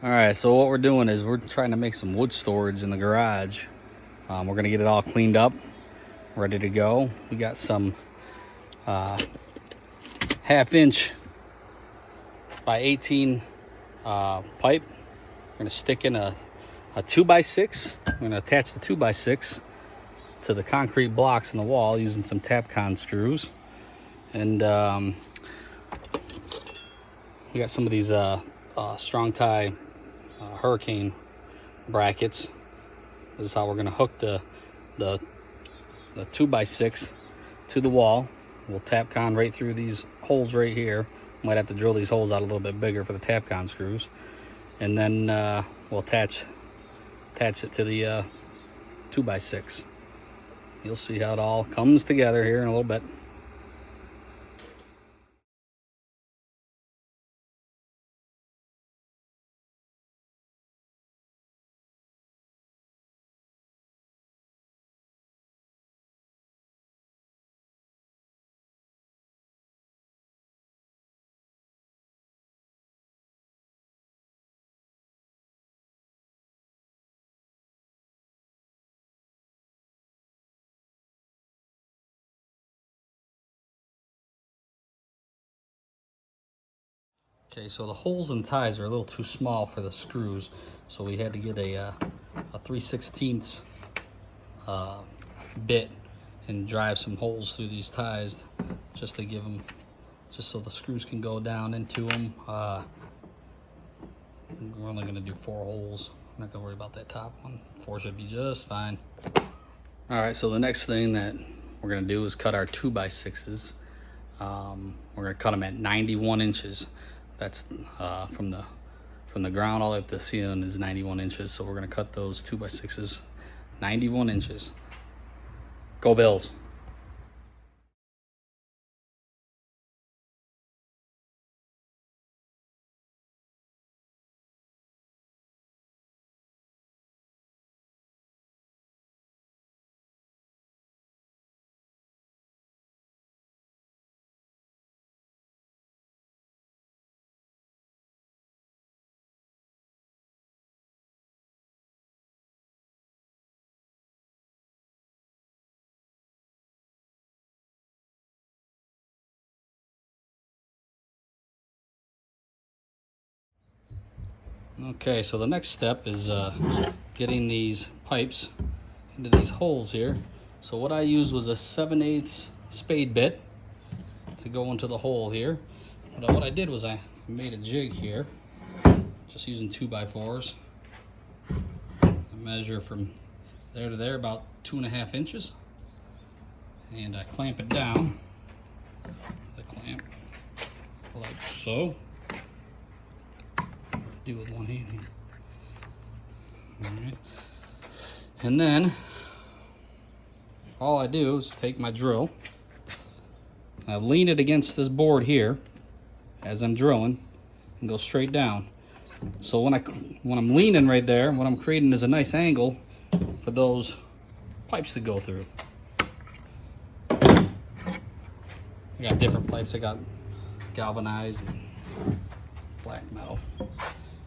All right, so what we're doing is we're trying to make some wood storage in the garage. We're gonna get it all cleaned up, ready to go. We got some 1/2 inch by 18 pipe. We're gonna stick in a 2x6. We're gonna attach the 2x6 to the concrete blocks in the wall using some tapcon screws. And we got some of these strong tie hurricane brackets. This is how we're gonna hook the 2x6 to the wall. We'll tapcon right through these holes right here. Might have to drill these holes out a little bit bigger for the tapcon screws, and then we'll attach it to the 2x6. You'll see how it all comes together here in a little bit. Okay, so the holes and ties are a little too small for the screws, so we had to get a 3/16 bit and drive some holes through these ties just to give them, just so the screws can go down into them. We're only going to do 4 holes. I'm not going to worry about that top one. 4 should be just fine. All right, so the next thing that we're going to do is cut our 2x6s. We're going to cut them at 91 inches. That's from the ground all the way up to the ceiling is 91 inches. So we're going to cut those 2x6s 91 inches. Go Bills. Okay, so the next step is getting these pipes into these holes here. So what I used was a 7/8 spade bit to go into the hole here. But what I did was I made a jig here, just using 2x4s. I measure from there to there about 2.5 inches, and I clamp it down. The clamp like so. Do with one hand here. All right, and then all I do is take my drill. I lean it against this board here as I'm drilling and go straight down. So when I'm leaning right there, what I'm creating is a nice angle for those pipes to go through. I got different pipes. I got galvanized and black metal.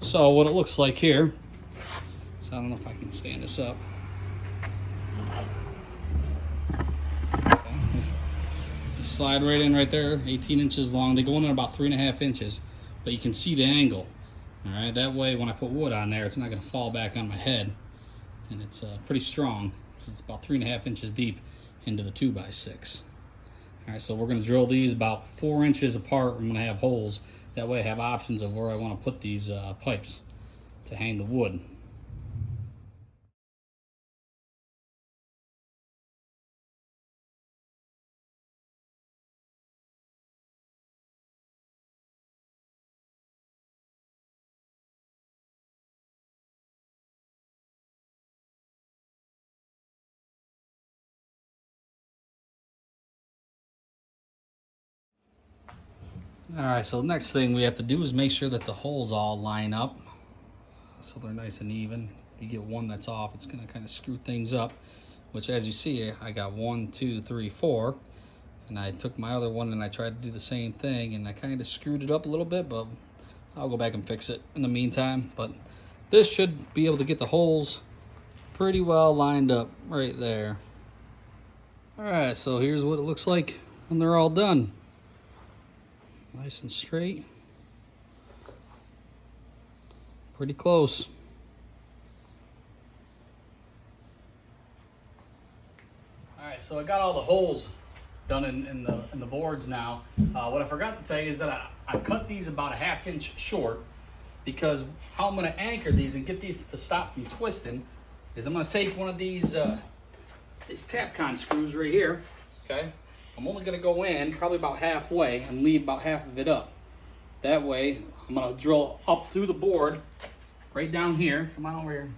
So what it looks like here, so I don't know if I can stand this up. Okay. They slide right in right there, 18 inches long. They go in at about 3.5 inches, but you can see the angle. All right, that way when I put wood on there, it's not going to fall back on my head, and it's pretty strong because it's about 3.5 inches deep into the 2x6. All right, so we're going to drill these about 4 inches apart. I'm going to have holes. That way I have options of where I want to put these pipes to hang the wood. All right, so the next thing we have to do is make sure that the holes all line up so they're nice and even. If you get one that's off, it's going to kind of screw things up, which as you see, I got 1, 2, 3, 4, and I took my other one and I tried to do the same thing, and I kind of screwed it up a little bit, but I'll go back and fix it in the meantime, but this should be able to get the holes pretty well lined up right there. All right, so here's what it looks like when they're all done. Nice and straight. Pretty close. All right, so I got all the holes done in the boards now. What I forgot to tell you is that I cut these about a 1/2 inch short, because how I'm gonna anchor these and get these to stop from twisting is I'm gonna take one of these tapcon screws right here, okay? I'm only gonna go in probably about halfway and leave about half of it up. That way, I'm gonna drill up through the board, right down here. Come on over here.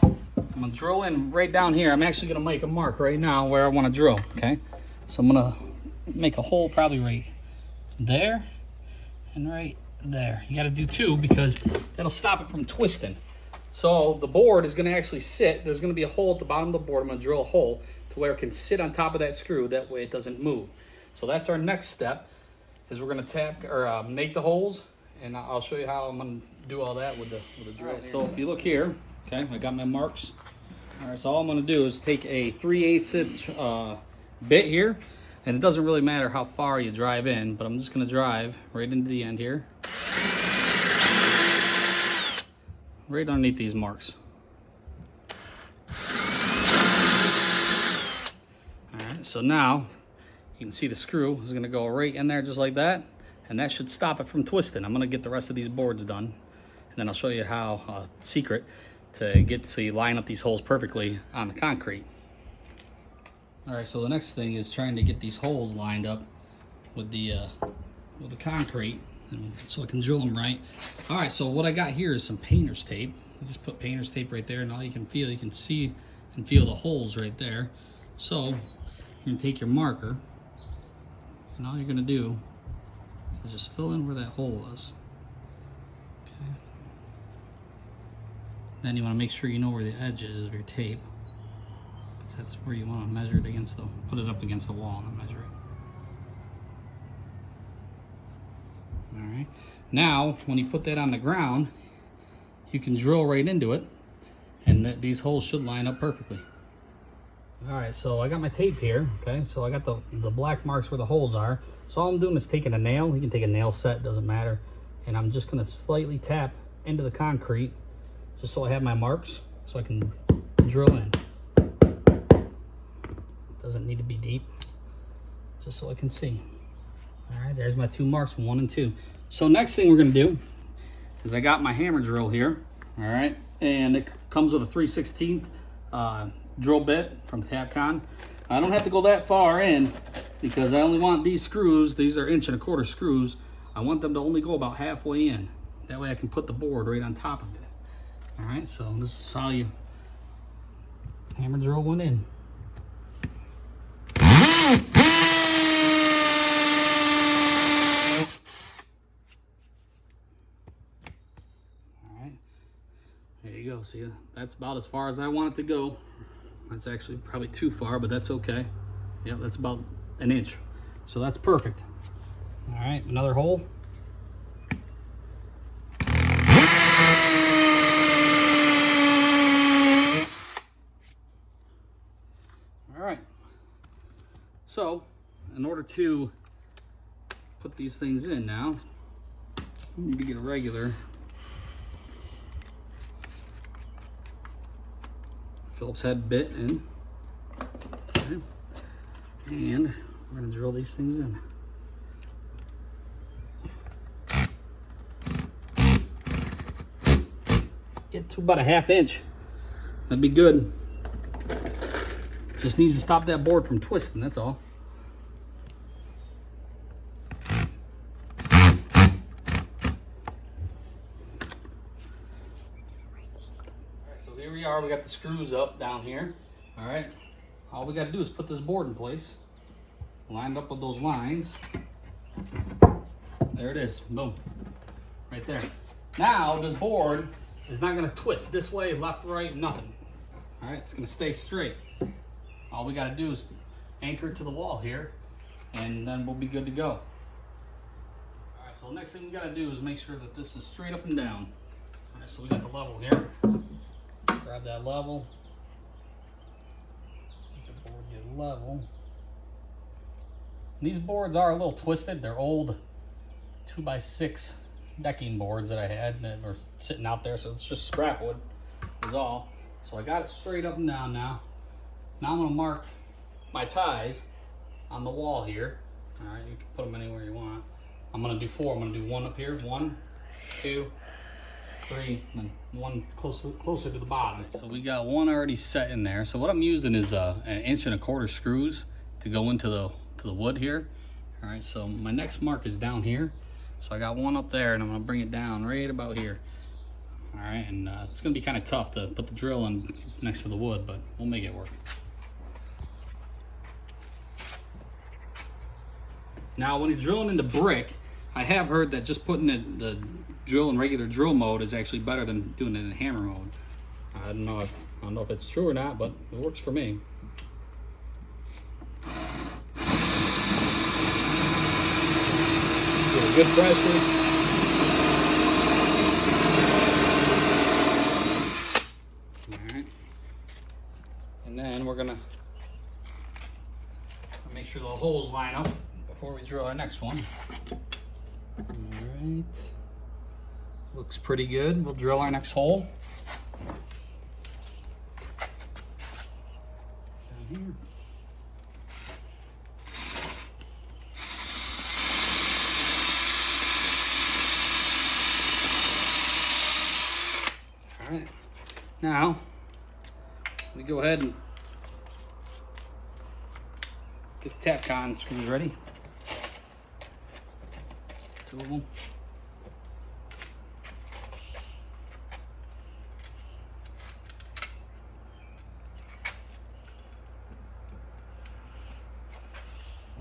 I'm gonna drill in right down here. I'm actually gonna make a mark right now where I wanna drill, okay? So I'm gonna make a hole probably right there and right there. You gotta do 2 because that'll stop it from twisting. So the board is gonna actually sit, there's gonna be a hole at the bottom of the board. I'm gonna drill a hole to where it can sit on top of that screw, that way it doesn't move. So that's our next step, is we're gonna tap or make the holes, and I'll show you how I'm gonna do all that with the drill. Right, so if you look here, okay, I got my marks. All right, so all I'm gonna do is take a 3/8 inch bit here, and it doesn't really matter how far you drive in, but I'm just gonna drive right into the end here, right underneath these marks. Alright, so now you can see the screw is going to go right in there just like that, and that should stop it from twisting. I'm going to get the rest of these boards done, and then I'll show you how, secret to get so you line up these holes perfectly on the concrete. Alright, so the next thing is trying to get these holes lined up with the concrete, and so I can drill them right. All right, so what I got here is some painter's tape. I just put painter's tape right there, and all you can see and feel the holes right there. So you're gonna take your marker, and all you're gonna do is just fill in where that hole was. Okay. Then you want to make sure you know where the edge is of your tape, because that's where you want to measure it against put it up against the wall and measure it. Alright, now when you put that on the ground, you can drill right into it, and these holes should line up perfectly. Alright, so I got my tape here, okay, so I got the black marks where the holes are. So all I'm doing is taking a nail, you can take a nail set, doesn't matter, and I'm just going to slightly tap into the concrete, just so I have my marks, so I can drill in. Doesn't need to be deep, just so I can see. All right, there's my 2 marks, 1 and 2. So next thing we're gonna do is I got my hammer drill here, all right, and it comes with a 3/16 drill bit from Tapcon. I don't have to go that far in because I only want these screws, these are 1 1/4 screws, I want them to only go about halfway in. That way I can put the board right on top of it. All right, so this is how you hammer drill one in. There you go. See, that's about as far as I want it to go. That's actually probably too far, but that's okay. Yep, that's about 1 inch. So that's perfect. All right, another hole. All right. So, in order to put these things in now, you need to get a regular Phillips head bit in, okay. And we're going to drill these things in. Get to about a 1/2 inch. That'd be good. Just needs to stop that board from twisting, that's all. Here we are, we got the screws up down here. All right, all we got to do is put this board in place, lined up with those lines. There it is, boom, right there. Now this board is not going to twist this way, left, right, nothing. All right, it's going to stay straight. All we got to do is anchor it to the wall here, and then we'll be good to go. All right, Alright, so the next thing we gotta do is make sure that this is straight up and down. Alright, so we got the level here. Grab that level. Make the board get level. These boards are a little twisted. They're old 2x6 decking boards that I had that were sitting out there, so it's just scrap wood is all. So I got it straight up and down now. Now I'm gonna mark my ties on the wall here. All right, you can put them anywhere you want. I'm gonna do 4. I'm gonna do 1 up here, 1, 2, 3, and then 1 closer to the bottom. So we got 1 already set in there. So what I'm using is 1 1/4 screws to go into the wood here. All right, so my next mark is down here. So I got 1 up there, and I'm gonna bring it down right about here. All right, and it's gonna be kind of tough to put the drill in next to the wood, but we'll make it work. Now, when you're drilling into brick, I have heard that just putting the drill in regular drill mode is actually better than doing it in hammer mode. I don't know if it's true or not, but it works for me. Good pressure. All right. And then we're gonna make sure the holes line up before we drill our next one. All right. Looks pretty good. We'll drill our next hole. Down here. All right, now we go ahead and get the tapcon screws ready. 2 of them.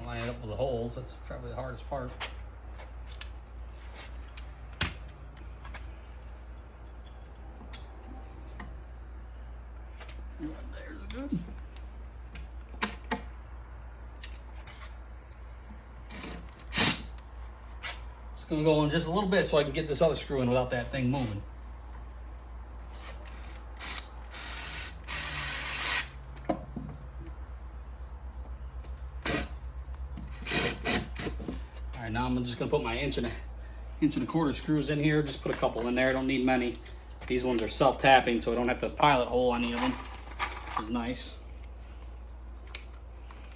Line it up with the holes. That's probably the hardest part. There's good. Just gonna go in just a little bit so I can get this other screw in without that thing moving. All right, now I'm just gonna put my 1 1/4 screws in here. Just put a couple in there. I don't need many. These ones are self-tapping, so I don't have to pilot hole any of them. Which is nice.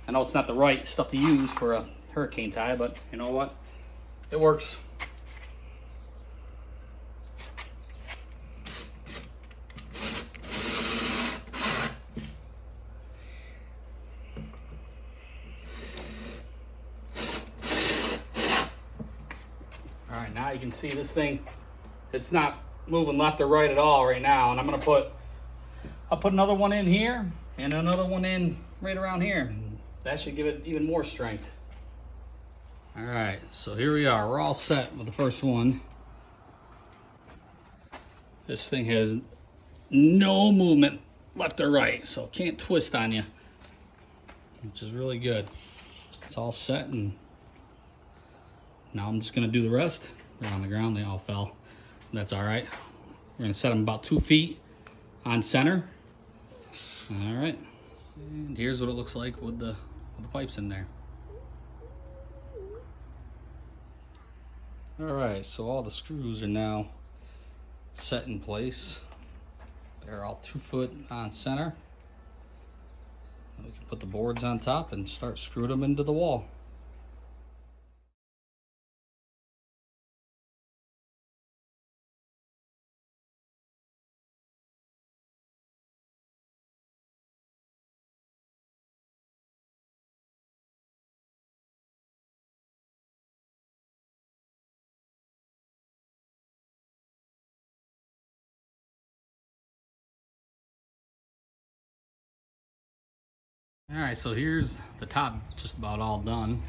I know it's not the right stuff to use for a hurricane tie, but you know what? It works. All right, now you can see this thing, it's not moving left or right at all right now, and I'll put another one in here and another one in right around here. That should give it even more strength. All right, so here we are. We're all set with the first one. This thing has no movement left or right, so it can't twist on you, which is really good. It's all set, and now I'm just gonna do the rest. They're on the ground, they all fell. That's all right. We're gonna set them about 2 feet on center. All right, and here's what it looks like with the pipes in there. All right, so all the screws are now set in place. They're all 2 foot on center. We can put the boards on top and start screwing them into the wall. All right, so here's the top just about all done.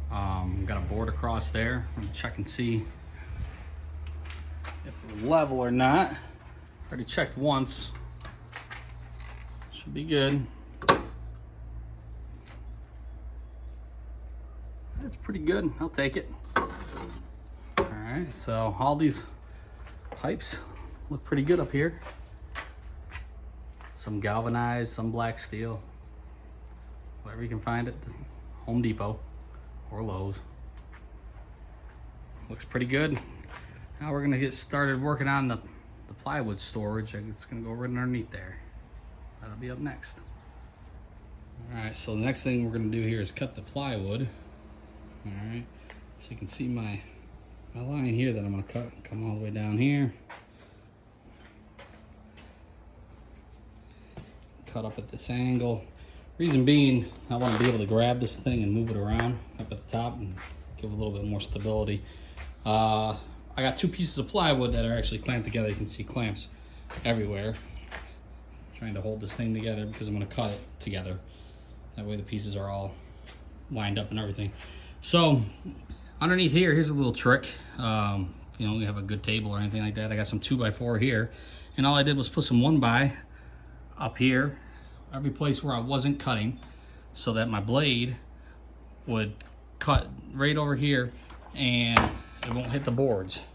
Got a board across there. I'm gonna check and see if we're level or not. Already checked once. Should be good. That's pretty good. I'll take it. right, so all these pipes look pretty good up here. Some galvanized, some black steel, whatever you can find at the Home Depot or Lowe's. Looks pretty good. Now we're gonna get started working on the plywood storage. It's gonna go right underneath there. That'll be up next. All right, so the next thing we're gonna do here is cut the plywood. All right, so you can see my line here that I'm gonna cut, come all the way down here. Cut up at this angle. Reason being, I want to be able to grab this thing and move it around up at the top and give a little bit more stability. I got 2 pieces of plywood that are actually clamped together. You can see clamps everywhere. I'm trying to hold this thing together because I'm going to cut it together. That way the pieces are all lined up and everything. So underneath here, here's a little trick. If you don't have a good table or anything like that, I got some 2x4 here, and all I did was put some 1x up here, every place where I wasn't cutting, so that my blade would cut right over here and it won't hit the boards.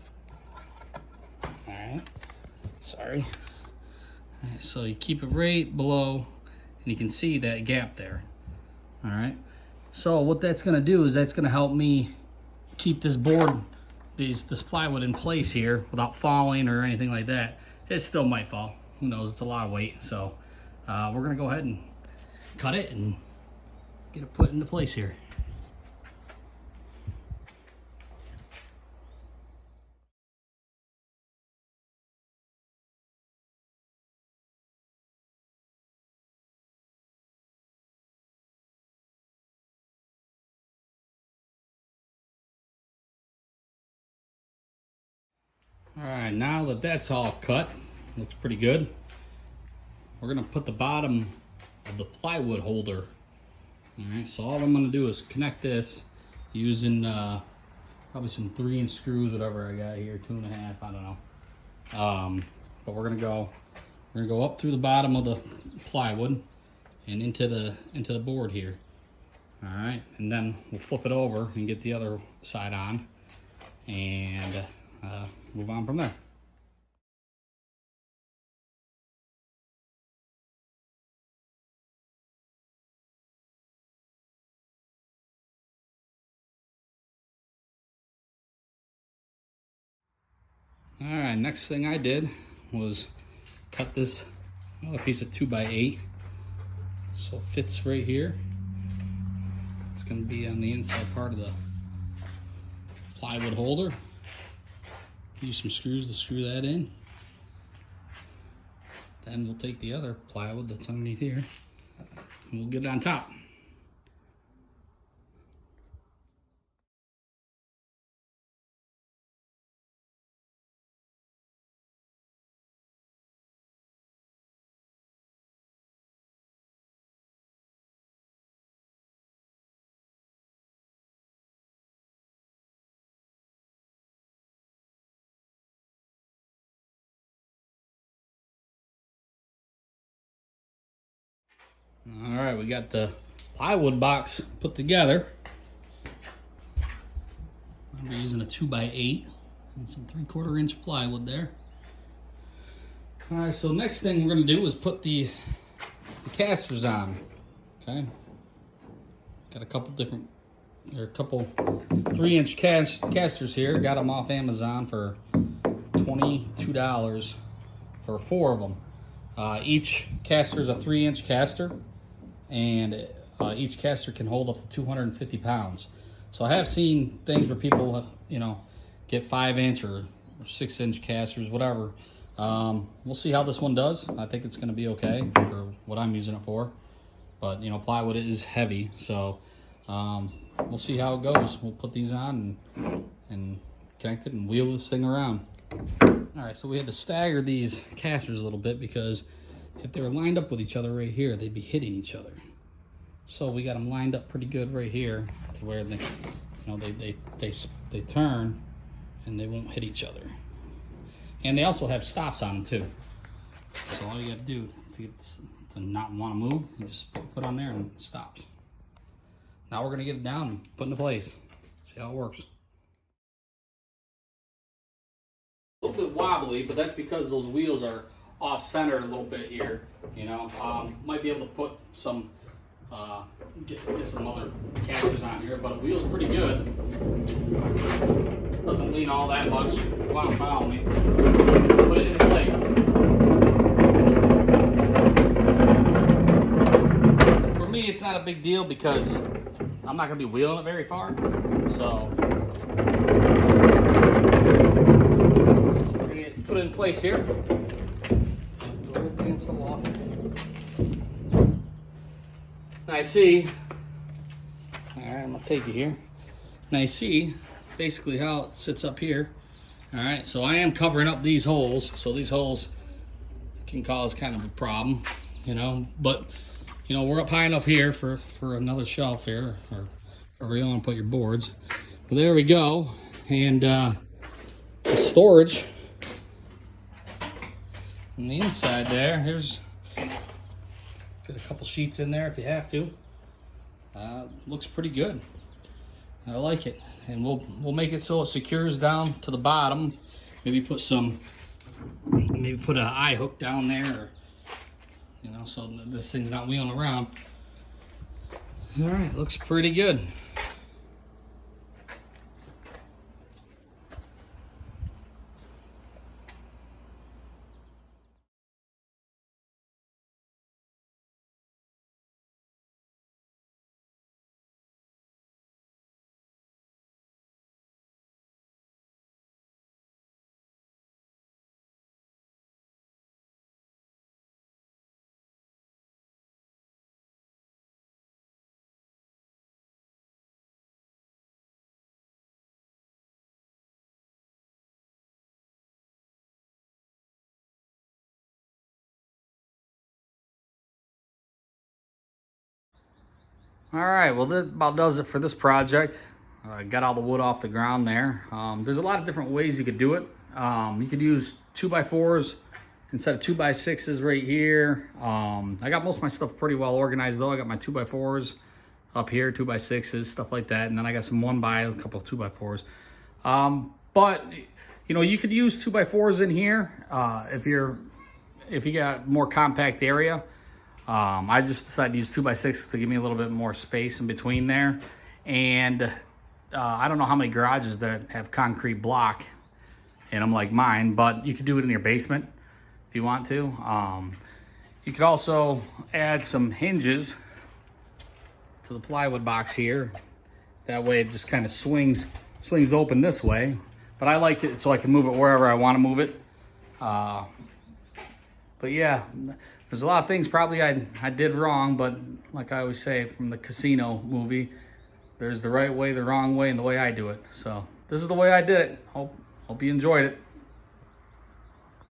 All right, sorry. All right, so you keep it right below, and you can see that gap there. All right, so what that's gonna do is that's gonna help me keep this board, this plywood in place here without falling or anything like that. It still might fall. Who knows? It's a lot of weight. So we're gonna go ahead and cut it and get it put into place here. All right, now that that's all cut, looks pretty good. We're gonna put the bottom of the plywood holder. All right, so all I'm gonna do is connect this using probably some 3-inch screws, whatever I got here, 2.5, I don't know. But we're gonna go up through the bottom of the plywood and into the board here. All right, and then we'll flip it over and get the other side on, and move on from there. All right, next thing I did was cut this another piece of 2x8, so it fits right here. It's going to be on the inside part of the plywood holder. Use some screws to screw that in. Then we'll take the other plywood that's underneath here and we'll get it on top. All right, we got the plywood box put together. I'm using a 2x8 and some 3/4 inch plywood there. All right, so next thing we're gonna do is put the casters on. Okay, got a couple 3-inch casters here. Got them off Amazon for $22 for 4 of them. Each caster is a 3-inch caster, and each caster can hold up to 250 pounds. So I have seen things where people, get 5-inch or 6-inch casters, whatever. We'll see how this one does. I think it's going to be okay for what I'm using it for. But plywood is heavy, so we'll see how it goes. We'll put these on and connect it and wheel this thing around. All right, so we had to stagger these casters a little bit because if they were lined up with each other right here, they'd be hitting each other. So we got them lined up pretty good right here to where they turn and they won't hit each other. And they also have stops on them too. So all you got to do to get this, to not want to move, you just put your foot on there and it stops. Now we're going to get it down and put into place. See how it works. A little bit wobbly, but that's because those wheels are off center a little bit here. You know, might be able to put some, get some other casters on here, but the wheel's pretty good. Doesn't lean all that much. Come on, follow me. Put it in place. For me, it's not a big deal because I'm not gonna be wheeling it very far, so. Let's put it in place here. Go up against the wall. Now I see, all right, I'm gonna take it here. Now I see basically how it sits up here. All right, so I am covering up these holes. So these holes can cause kind of a problem, you know, but you know, we're up high enough here for another shelf here, or wherever you want to put your boards. But there we go. And the storage on the inside there, here's, fit a couple sheets in there if you have to. Looks pretty good. I like it. And we'll make it so it secures down to the bottom. Maybe put an eye hook down there, or, you know, so this thing's not wheeling around. All right, looks pretty good. All right, well, that about does it for this project. Got all the wood off the ground there. There's a lot of different ways you could do it. You could use 2x4s instead of 2x6s right here. I got most of my stuff pretty well organized though. I got my 2x4s up here, 2x6s, stuff like that. And then I got some 1x, a couple of 2x4s. But, you know, you could use 2x4s in here if you got more compact area. I just decided to use 2x6 to give me a little bit more space in between there. And I don't know how many garages that have concrete block in them like mine, but you could do it in your basement if you want to. You could also add some hinges to the plywood box here. That way it just kind of swings open this way. But I like it so I can move it wherever I want to move it. But yeah, there's a lot of things probably I did wrong, but like I always say from the Casino movie, there's the right way, the wrong way, and the way I do it. So this is the way I did it. Hope you enjoyed it.